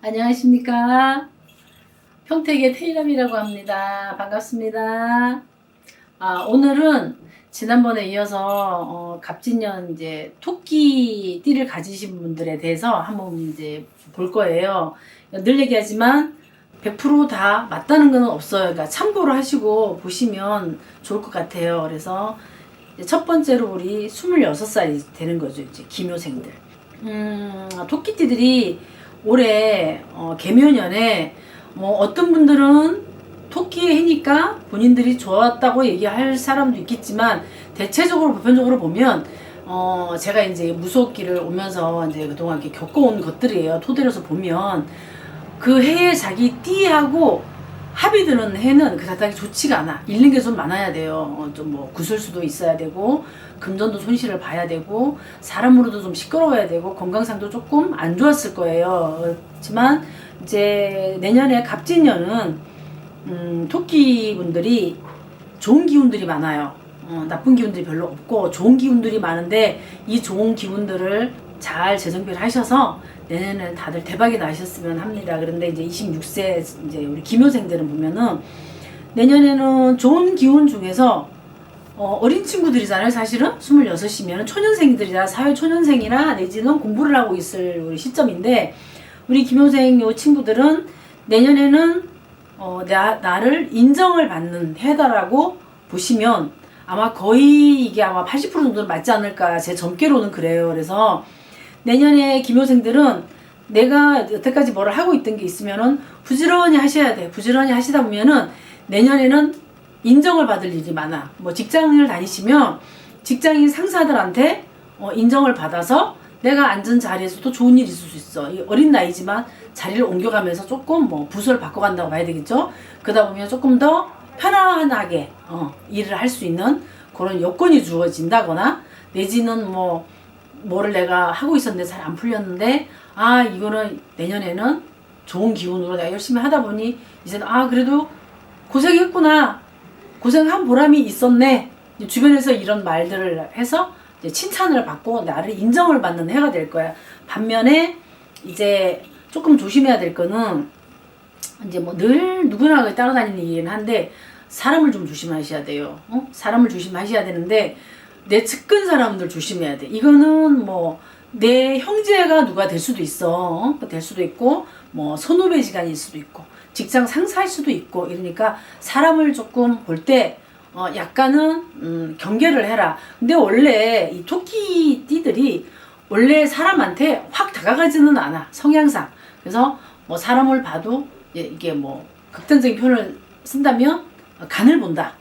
안녕하십니까. 평택의 테이람이라고 합니다. 반갑습니다. 오늘은 지난번에 이어서 갑진년 이제 토끼띠를 가지신 분들에 대해서 한번 이제 볼 거예요. 늘 얘기하지만 100% 다 맞다는 건 없어요. 그러니까 참고를 하시고 보시면 좋을 것 같아요. 그래서 첫 번째로 우리 26살이 되는 거죠. 이제 기묘생들. 토끼띠들이 올해 개묘년에 뭐 어떤 분들은 토끼의 해니까 본인들이 좋았다고 얘기할 사람도 있겠지만 대체적으로 보편적으로 보면 제가 이제 무속기를 오면서 이제 그동안 이렇게 겪어온 것들이에요. 토대로서 보면 그 해에 자기 띠하고 합이 드는 해는 그다지 좋지가 않아. 잃는 게 좀 많아야 돼요. 좀 뭐 구설수도 있어야 되고 금전도 손실을 봐야 되고 사람으로도 좀 시끄러워야 되고 건강상도 조금 안 좋았을 거예요. 그렇지만 이제 내년에 갑진년은 토끼분들이 좋은 기운들이 많아요. 나쁜 기운들이 별로 없고 좋은 기운들이 많은데 이 좋은 기운들을 잘 재정비를 하셔서 내년에는 다들 대박이 나셨으면 합니다. 그런데 이제 26세 이제 우리 기묘생들은 보면은 내년에는 좋은 기운 중에서 어린 친구들이잖아요. 사실은 26이면 초년생들이라 사회초년생이나 내지는 공부를 하고 있을 우리 시점인데 우리 기묘생 요 친구들은 내년에는 나를 인정을 받는 해다라고 보시면 아마 거의 이게 아마 80% 정도는 맞지 않을까 제 점괘로는 그래요. 그래서 내년에 기묘생들은 내가 여태까지 뭐를 하고 있던 게 있으면은 부지런히 하셔야 돼. 부지런히 하시다 보면은 내년에는 인정을 받을 일이 많아. 뭐 직장을 다니시면 직장인 상사들한테 인정을 받아서 내가 앉은 자리에서도 좋은 일이 있을 수 있어. 이 어린 나이지만 자리를 옮겨가면서 조금 뭐 부서를 바꿔간다고 봐야 되겠죠. 그러다 보면 조금 더 편안하게 일을 할 수 있는 그런 여건이 주어진다거나 내지는 뭐를 내가 하고 있었는데 잘 안 풀렸는데 이거는 내년에는 좋은 기운으로 내가 열심히 하다 보니 이제는 그래도 고생했구나, 고생한 보람이 있었네, 주변에서 이런 말들을 해서 이제 칭찬을 받고 나를 인정을 받는 해가 될 거야. 반면에 이제 조금 조심해야 될 거는 이제 뭐 늘 누구나 따라다니는 일이긴 한데 사람을 좀 조심하셔야 돼요. 사람을 조심하셔야 되는데 내 측근 사람들 조심해야 돼. 이거는 뭐 내 형제가 누가 될 수도 있어. 될 수도 있고 뭐 선후배지간일 수도 있고 직장 상사일 수도 있고 이러니까 사람을 조금 볼 때 약간은 경계를 해라. 근데 원래 이 토끼띠들이 원래 사람한테 확 다가가지는 않아. 성향상. 그래서 뭐 사람을 봐도 이게 뭐 극단적인 표현을 쓴다면 간을 본다.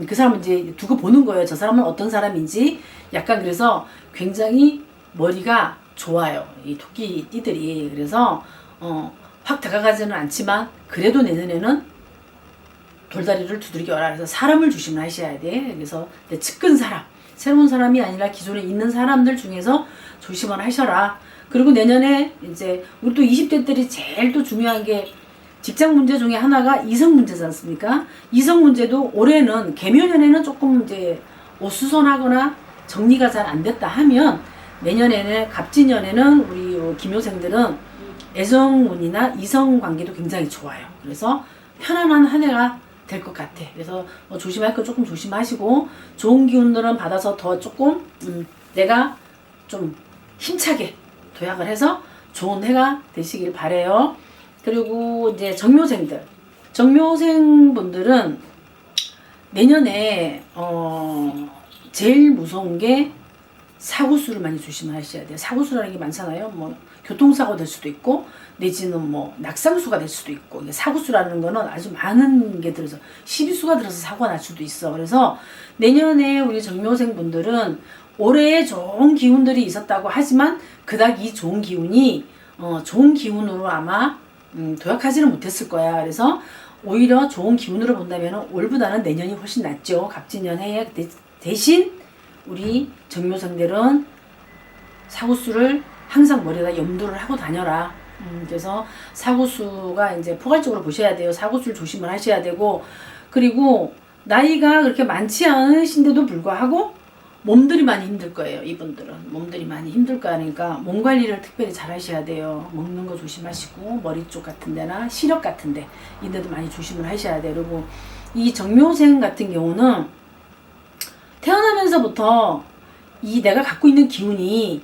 그 사람은 이제 두고 보는 거예요. 저 사람은 어떤 사람인지. 약간 그래서 굉장히 머리가 좋아요. 이 토끼띠들이. 그래서 확 다가가지는 않지만 그래도 내년에는 돌다리를 두드려라. 그래서 사람을 조심하셔야 돼. 그래서 내 측근 사람, 새로운 사람이 아니라 기존에 있는 사람들 중에서 조심을 하셔라. 그리고 내년에 이제 우리 또 20대들이 제일 또 중요한 게 직장 문제 중에 하나가 이성 문제지 않습니까? 이성 문제도 올해는 개묘년에는 조금 이제 어수선하거나 정리가 잘 안 됐다 하면 내년에는 갑진년에는 우리 기묘생들은 애정운이나 이성 관계도 굉장히 좋아요. 그래서 편안한 한 해가 될 것 같아. 그래서 조심할 거 조금 조심하시고 좋은 기운들은 받아서 더 조금 내가 좀 힘차게 도약을 해서 좋은 해가 되시길 바래요. 그리고 이제 정묘생 분들은 내년에 제일 무서운 게 사고수를 많이 조심하셔야 돼요. 사고수라는 게 많잖아요. 뭐 교통사고 될 수도 있고 내지는 뭐 낙상수가 될 수도 있고 이게 사고수라는 거는 아주 많은 게 들어서 시비수가 들어서 사고가 날 수도 있어. 그래서 내년에 우리 정묘생 분들은 올해에 좋은 기운들이 있었다고 하지만 그닥 이 좋은 기운이 좋은 기운으로 아마 도약하지는 못했을 거야. 그래서 오히려 좋은 기운으로 본다면 올보다는 내년이 훨씬 낫죠. 갑진년 해에 대신 우리 정묘생들은 사고수를 항상 머리에다 염두를 하고 다녀라. 그래서 사고수가 이제 포괄적으로 보셔야 돼요. 사고수를 조심을 하셔야 되고 그리고 나이가 그렇게 많지 않으신데도 불구하고 몸들이 많이 힘들 거예요. 이분들은 몸들이 많이 힘들 거 아니까 몸 관리를 특별히 잘 하셔야 돼요. 먹는 거 조심하시고 머리 쪽 같은 데나 시력 같은 데 이데도 많이 조심을 하셔야 돼요. 그리고 이 정묘생 같은 경우는 태어나면서부터 이 내가 갖고 있는 기운이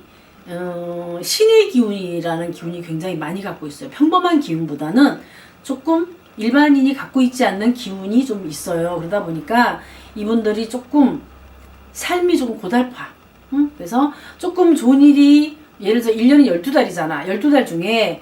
신의 기운이라는 기운이 굉장히 많이 갖고 있어요. 평범한 기운보다는 조금 일반인이 갖고 있지 않는 기운이 좀 있어요. 그러다 보니까 이분들이 조금 삶이 조금 고달파. 응? 그래서 조금 좋은 일이 예를 들어 1년이 12달이잖아. 12달 중에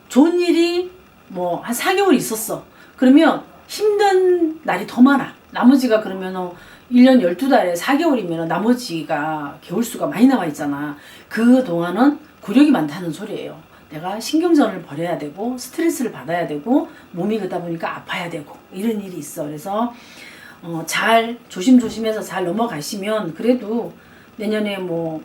좋은 일이 뭐 한 4개월 있었어. 그러면 힘든 날이 더 많아. 나머지가 그러면 1년 12달에 4개월이면 나머지가 개월수가 많이 나와 있잖아. 그 동안은 고력이 많다는 소리예요. 내가 신경전을 벌여야 되고 스트레스를 받아야 되고 몸이 그러다 보니까 아파야 되고 이런 일이 있어. 그래서 잘 조심조심해서 잘 넘어가시면 그래도 내년에 뭐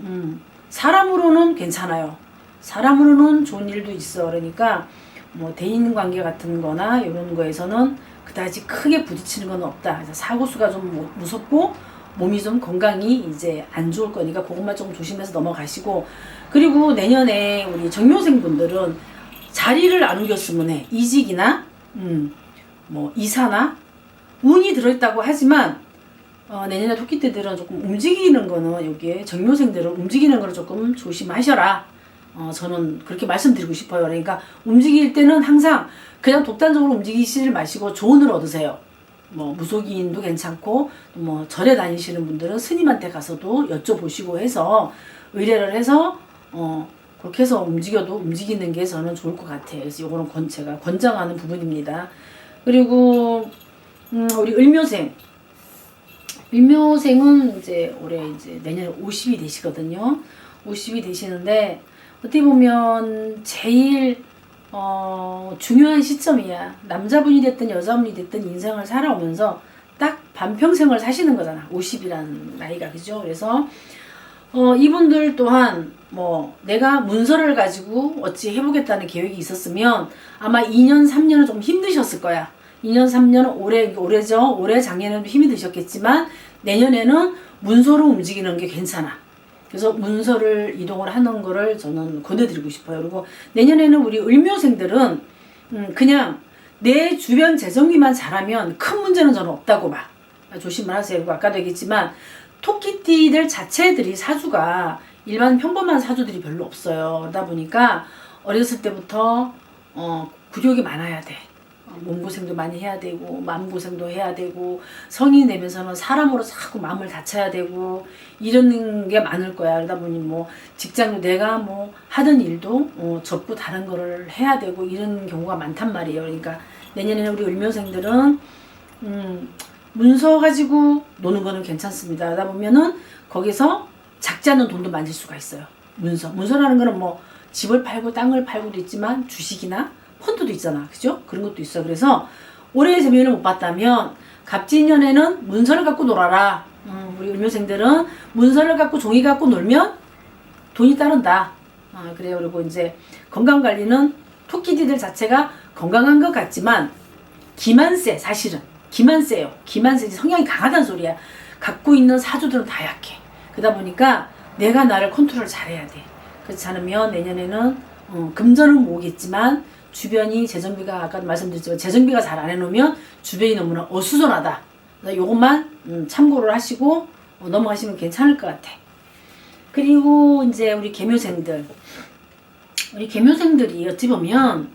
사람으로는 괜찮아요. 사람으로는 좋은 일도 있어. 그러니까 뭐 대인관계 같은 거나 이런 거에서는 그다지 크게 부딪히는 건 없다. 그래서 사고수가 좀 무섭고 몸이 좀 건강이 이제 안 좋을 거니까 그것만 좀 조심해서 넘어가시고, 그리고 내년에 우리 정묘생 분들은 자리를 안 옮겼으면 해. 이직이나 뭐 이사나 운이 들어있다고 하지만 내년에 토끼띠들은 조금 움직이는 거는 여기에 정묘생들은 움직이는 거를 조금 조심하셔라. 저는 그렇게 말씀드리고 싶어요. 그러니까 움직일 때는 항상 그냥 독단적으로 움직이시지 마시고 조언을 얻으세요. 뭐 무속인도 괜찮고 뭐 절에 다니시는 분들은 스님한테 가서도 여쭤보시고 해서 의뢰를 해서 그렇게 해서 움직여도 움직이는 게 저는 좋을 것 같아요. 그래서 요거는 제가 권장하는 부분입니다. 그리고 우리 을묘생. 을묘생은 이제 올해 이제 내년에 50이 되시거든요. 50이 되시는데 어떻게 보면 제일 중요한 시점이야. 남자분이 됐든 여자분이 됐든 인생을 살아오면서 딱 반평생을 사시는 거잖아. 50이라는 나이가. 그죠? 그래서 이분들 또한 뭐 내가 문서를 가지고 어찌 해보겠다는 계획이 있었으면 아마 2년 3년은 좀 힘드셨을 거야. 2년 3년은 올해죠. 올해 작년에는 힘이 드셨겠지만 내년에는 문서로 움직이는 게 괜찮아. 그래서 문서를 이동을 하는 거를 저는 권해드리고 싶어요. 그리고 내년에는 우리 을묘생들은 그냥 내 주변 재정비만 잘하면 큰 문제는 저는 없다고 봐. 조심을 하세요. 그리고 아까도 얘기했지만 토끼띠들 자체들이 사주가 일반 평범한 사주들이 별로 없어요. 그러다 보니까 어렸을 때부터 굴욕이 많아야 돼. 몸고생도 많이 해야 되고 마음고생도 해야 되고 성인이 되면서는 사람으로 자꾸 마음을 다쳐야 되고 이런 게 많을 거야. 그러다 보니 뭐 직장도 내가 뭐 하던 일도 접고 다른 거를 해야 되고 이런 경우가 많단 말이에요. 그러니까 내년에는 우리 을묘생들은 문서 가지고 노는 거는 괜찮습니다. 그러다 보면은 거기서 작지 않은 돈도 만질 수가 있어요. 문서라는 거는 뭐 집을 팔고 땅을 팔고도 있지만 주식이나 펀드도 있잖아. 그죠? 그런 것도 있어. 그래서 올해의 재미를 못 봤다면 갑진년에는 문서를 갖고 놀아라. 우리 을묘생들은 문서를 갖고 종이 갖고 놀면 돈이 따른다. 그래요. 그리고 이제 건강관리는 토끼띠들 자체가 건강한 것 같지만 기만세, 사실은 기만세요. 기만세, 성향이 강하다는 소리야. 갖고 있는 사주들은 다 약해. 그러다 보니까 내가 나를 컨트롤 잘해야 돼. 그렇지 않으면 내년에는 금전은 모으겠지만 주변이 재정비가, 아까도 말씀드렸지만 재정비가 잘 안 해놓으면 주변이 너무나 어수선하다. 요것만 참고를 하시고 넘어가시면 괜찮을 것 같아. 그리고 이제 우리 개묘생들. 우리 개묘생들이 어찌 보면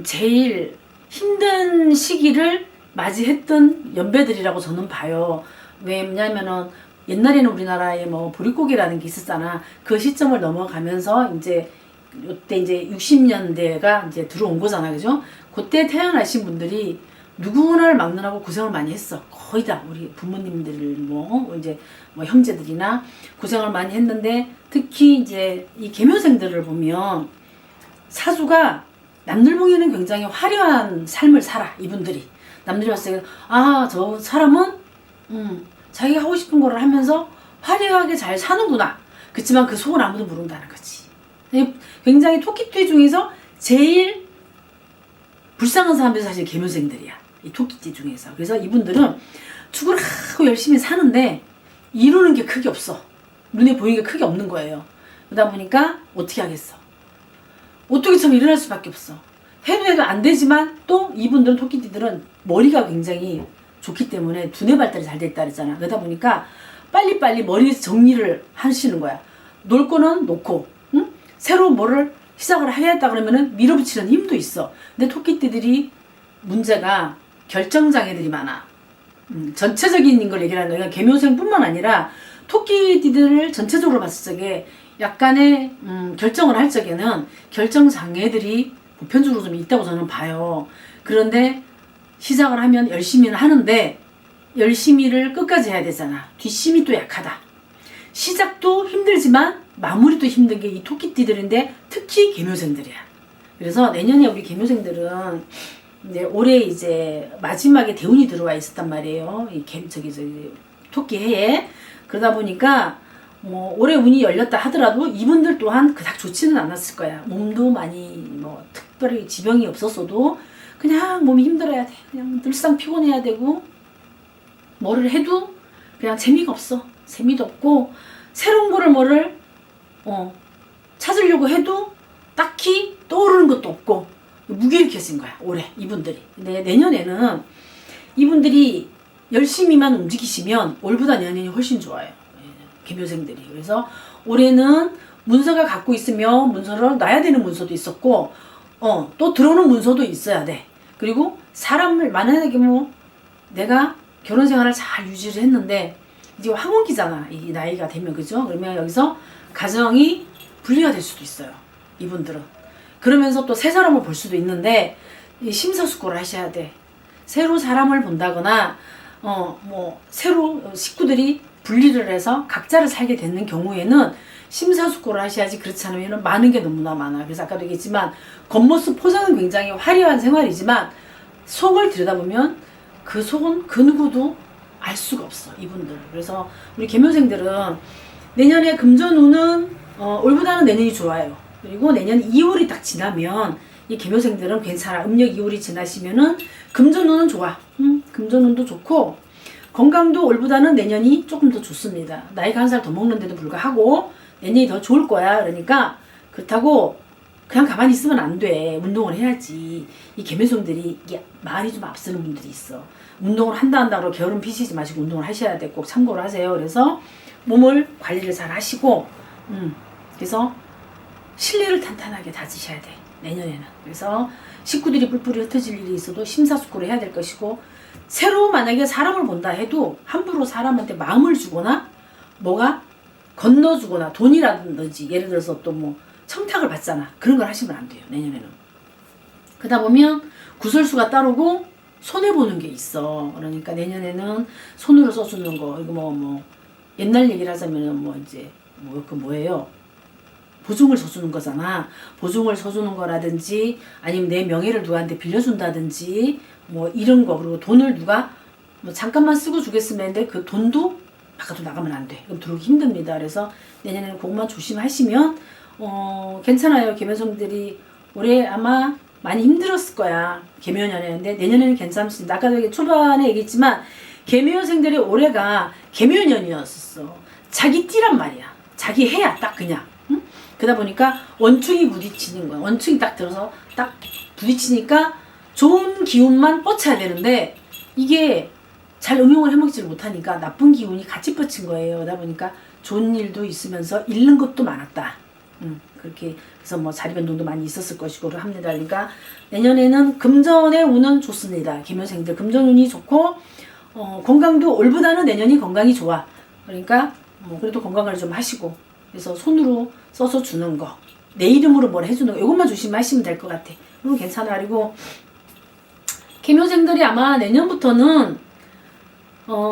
제일 힘든 시기를 맞이했던 연배들이라고 저는 봐요. 왜냐면은 옛날에는 우리나라에 뭐 보릿고개라는 게 있었잖아. 그 시점을 넘어가면서 이제 이때 이제 60년대가 이제 들어온 거잖아. 그죠? 그때 태어나신 분들이 누구나를 막론하고 고생을 많이 했어. 거의 다 우리 부모님들 이제 형제들이나 고생을 많이 했는데, 특히 이제 이 개묘생들을 보면 사주가 남들 보기에는 굉장히 화려한 삶을 살아. 이분들이 남들이 봤을 때 저 사람은 자기가 하고 싶은 거를 하면서 화려하게 잘 사는구나. 그렇지만 그 속은 아무도 모른다는 거지. 굉장히 토끼띠 중에서 제일 불쌍한 사람들이 사실 개묘생들이야. 이 토끼띠 중에서. 그래서 이분들은 죽으라고 열심히 사는데 이루는 게 크게 없어. 눈에 보이는 게 크게 없는 거예요. 그러다 보니까 어떻게 하겠어. 오뚜기처럼 일어날 수밖에 없어. 해도 안 되지만 또 이분들은 토끼띠들은 머리가 굉장히 좋기 때문에 두뇌 발달이 잘 됐다 그랬잖아. 그러다 보니까 빨리빨리 머리에서 정리를 하시는 거야. 놀 거는 놓고, 응? 새로 뭐를 시작을 하겠다 그러면은 밀어붙이는 힘도 있어. 근데 토끼띠들이 문제가 결정장애들이 많아. 전체적인 걸 얘기하는 거야. 계묘생뿐만 아니라 토끼띠들을 전체적으로 봤을 적에 약간의 결정을 할 적에는 결정장애들이 보편적으로 좀 있다고 저는 봐요. 그런데 시작을 하면 열심히는 하는데 열심히를 끝까지 해야 되잖아. 뒷심이 또 약하다. 시작도 힘들지만 마무리도 힘든 게 이 토끼띠들인데 특히 계묘생들이야. 그래서 내년에 우리 계묘생들은 이제 올해 이제 마지막에 대운이 들어와 있었단 말이에요. 이 토끼 해에. 그러다 보니까 뭐 올해 운이 열렸다 하더라도 이분들 또한 그닥 좋지는 않았을 거야. 몸도 많이 뭐 특별히 지병이 없었어도 그냥 몸이 힘들어야 돼. 그냥 늘상 피곤해야 되고 뭐를 해도 그냥 재미가 없어. 재미도 없고 새로운 거를 뭐를 찾으려고 해도 딱히 떠오르는 것도 없고 무기력해진 거야. 올해 이분들이. 근데 내년에는 이분들이 열심히만 움직이시면 올보다 내년이 훨씬 좋아요. 계묘생들이. 그래서 올해는 문서가 갖고 있으면 문서를 놔야 되는 문서도 있었고 또 들어오는 문서도 있어야 돼. 그리고 사람을 만약에 뭐 내가 결혼 생활을 잘 유지를 했는데 이제 황혼기잖아. 이 나이가 되면. 그죠? 그러면 여기서 가정이 분리가 될 수도 있어요. 이분들은. 그러면서 또 새 사람을 볼 수도 있는데 심사숙고를 하셔야 돼. 새로 사람을 본다거나 뭐 새로 식구들이 분리를 해서 각자를 살게 되는 경우에는 심사숙고를 하셔야지. 그렇지 않으면 많은 게 너무나 많아. 그래서 아까도 얘기했지만 겉모습 포장은 굉장히 화려한 생활이지만 속을 들여다보면 그 속은 그 누구도 알 수가 없어. 이분들. 그래서 우리 계묘생들은 내년에 금전운은 올보다는 내년이 좋아요. 그리고 내년 2월이 딱 지나면 이 계묘생들은 괜찮아. 음력 2월이 지나시면은 금전운은 좋아. 금전운도 좋고 건강도 올보다는 내년이 조금 더 좋습니다. 나이가 한 살 더 먹는데도 불구하고 내년이 더 좋을 거야. 그러니까 그렇다고 그냥 가만히 있으면 안 돼. 운동을 해야지. 이 계묘생들이 이게 말이 좀 앞서는 분들이 있어. 운동을 한다고 게으름 피시지 마시고 운동을 하셔야 돼. 꼭 참고를 하세요. 그래서 몸을 관리를 잘 하시고 그래서 실내를 탄탄하게 다지셔야 돼. 내년에는. 그래서 식구들이 뿔뿔이 흩어질 일이 있어도 심사숙고를 해야 될 것이고 새로 만약에 사람을 본다 해도 함부로 사람한테 마음을 주거나 뭐가 건너주거나 돈이라든지 예를 들어서 또 뭐 청탁을 받잖아. 그런 걸 하시면 안 돼요. 내년에는. 그러다 보면 구설수가 따르고 손해보는 게 있어. 그러니까 내년에는 손으로 써주는 거 이거 뭐 옛날 얘기를 하자면 뭐 이제 그 뭐예요? 보증을 서주는 거잖아. 보증을 서주는 거라든지 아니면 내 명예를 누구한테 빌려준다든지 뭐 이런 거. 그리고 돈을 누가 뭐 잠깐만 쓰고 주겠으면 했는데 그 돈도 바깥으로 나가면 안 돼. 그럼 들어오기 힘듭니다. 그래서 내년에는 그것만 조심하시면 괜찮아요. 계묘생들이 올해 아마 많이 힘들었을 거야. 계묘년이었는데 내년에는 괜찮습니다. 아까도 초반에 얘기했지만 계묘생들이 올해가 계묘년이었어. 자기 띠란 말이야. 자기 해야 딱 그냥. 응? 그러다 보니까 원충이 부딪히는 거야. 원충이 딱 들어서 딱 부딪히니까 좋은 기운만 뻗쳐야 되는데 이게 잘 응용을 해먹지를 못하니까 나쁜 기운이 같이 뻗친 거예요. 그러다 보니까 좋은 일도 있으면서 잃는 것도 많았다. 그렇게 그래서 뭐 자리 변동도 많이 있었을 것이고 합니다. 그러니까 내년에는 금전의 운은 좋습니다. 계묘생들 금전운이 좋고 건강도 올보다는 내년이 건강이 좋아. 그러니까 뭐 그래도 건강을 좀 하시고 그래서 손으로 써서 주는 거 내 이름으로 뭘 해주는 거 이것만 조심하시면 될 것 같아. 그럼 괜찮아. 그리고 계묘생들이 아마 내년부터는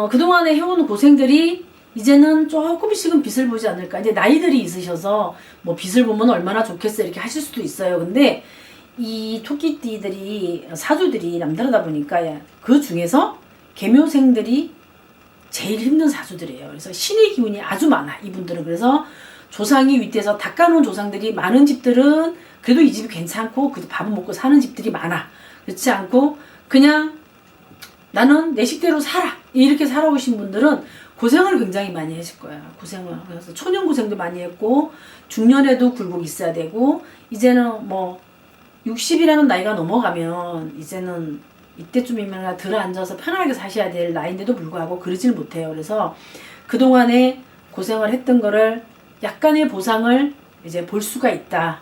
그동안에 해온 고생들이 이제는 조금씩은 빛을 보지 않을까. 이제 나이들이 있으셔서 뭐 빛을 보면 얼마나 좋겠어 이렇게 하실 수도 있어요. 근데 이 토끼띠들이 사주들이 남다르다 보니까 그 중에서 계묘생들이 제일 힘든 사주들이에요. 그래서 신의 기운이 아주 많아 이분들은. 그래서 조상이 윗대에서 닦아놓은 조상들이 많은 집들은 그래도 이 집이 괜찮고 그래도 밥은 먹고 사는 집들이 많아. 그렇지 않고 그냥 나는 내 식대로 살아 이렇게 살아오신 분들은 고생을 굉장히 많이 하실 거야. 고생을. 그래서 초년 고생도 많이 했고 중년에도 굴곡 있어야 되고 이제는 뭐 60이라는 나이가 넘어가면 이제는 이때쯤이면 들어앉아서 편하게 사셔야 될 나이인데도 불구하고 그러질 못해요. 그래서 그동안에 고생을 했던 거를 약간의 보상을 이제 볼 수가 있다.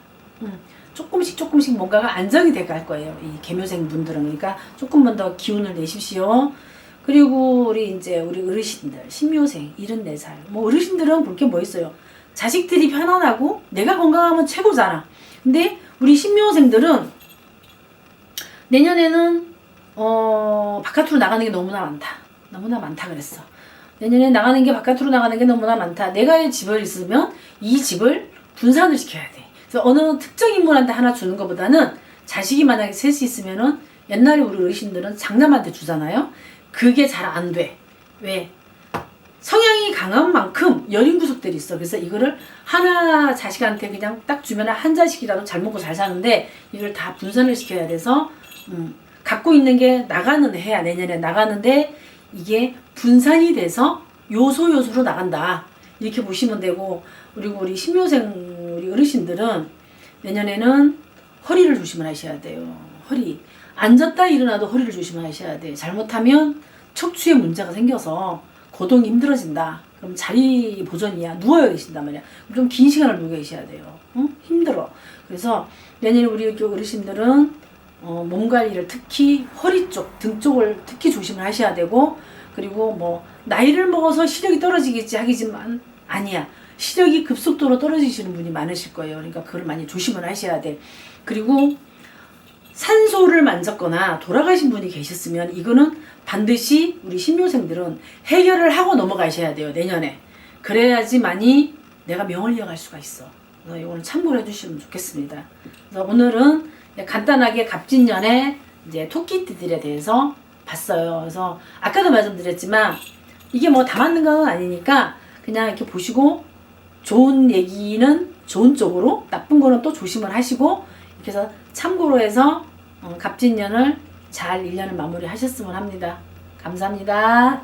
조금씩 뭔가가 안정이 돼 갈 거예요. 이 개묘생 분들은. 그러니까 조금만 더 기운을 내십시오. 그리고 우리 어르신들, 신묘생, 74살. 뭐 어르신들은 볼 게 뭐 있어요? 자식들이 편안하고 내가 건강하면 최고잖아. 근데 우리 신묘생들은 내년에는 바깥으로 나가는 게 너무나 많다 그랬어. 내년에 바깥으로 나가는 게 너무나 많다. 내가 집을 있으면 이 집을 분산을 시켜야 돼. 그래서 어느 특정 인물한테 하나 주는 것보다는 자식이 만약에 셋이 있으면은 옛날에 우리 어르신들은 장남한테 주잖아요. 그게 잘 안 돼. 왜? 성향이 강한 만큼 여린 구석들이 있어. 그래서 이거를 하나 자식한테 그냥 딱 주면 한 자식이라도 잘 먹고 잘 사는데 이걸 다 분산을 시켜야 돼서 갖고 있는 게 나가는 해야 내년에 나가는데 이게 분산이 돼서 요소로 나간다. 이렇게 보시면 되고 그리고 우리 신묘생 우리 어르신들은 내년에는 허리를 조심을 하셔야 돼요. 허리. 앉았다 일어나도 허리를 조심하셔야 돼. 잘못하면 척추에 문제가 생겨서 거동이 힘들어진다. 그럼 자리 보존이야. 누워 계신단 말이야. 좀 긴 시간을 누워 계셔야 돼요. 힘들어. 그래서 내년에 우리 어르신들은 몸 관리를 특히 허리 쪽, 등 쪽을 특히 조심을 하셔야 되고 그리고 뭐 나이를 먹어서 시력이 떨어지겠지 하기지만 아니야. 시력이 급속도로 떨어지시는 분이 많으실 거예요. 그러니까 그걸 많이 조심을 하셔야 돼. 그리고 산소를 만졌거나 돌아가신 분이 계셨으면 이거는 반드시 우리 신묘생들은 해결을 하고 넘어가셔야 돼요. 내년에. 그래야지만이 내가 명을 이어갈 수가 있어. 그래서 이거는 참고를 해주시면 좋겠습니다. 그래서 오늘은 간단하게 갑진년의 이제 토끼띠들에 대해서 봤어요. 그래서 아까도 말씀드렸지만 이게 뭐 다 맞는 건 아니니까 그냥 이렇게 보시고 좋은 얘기는 좋은 쪽으로 나쁜 거는 또 조심을 하시고 이렇게 해서 참고로 해서 갑진년을 잘 1년을 마무리 하셨으면 합니다. 감사합니다.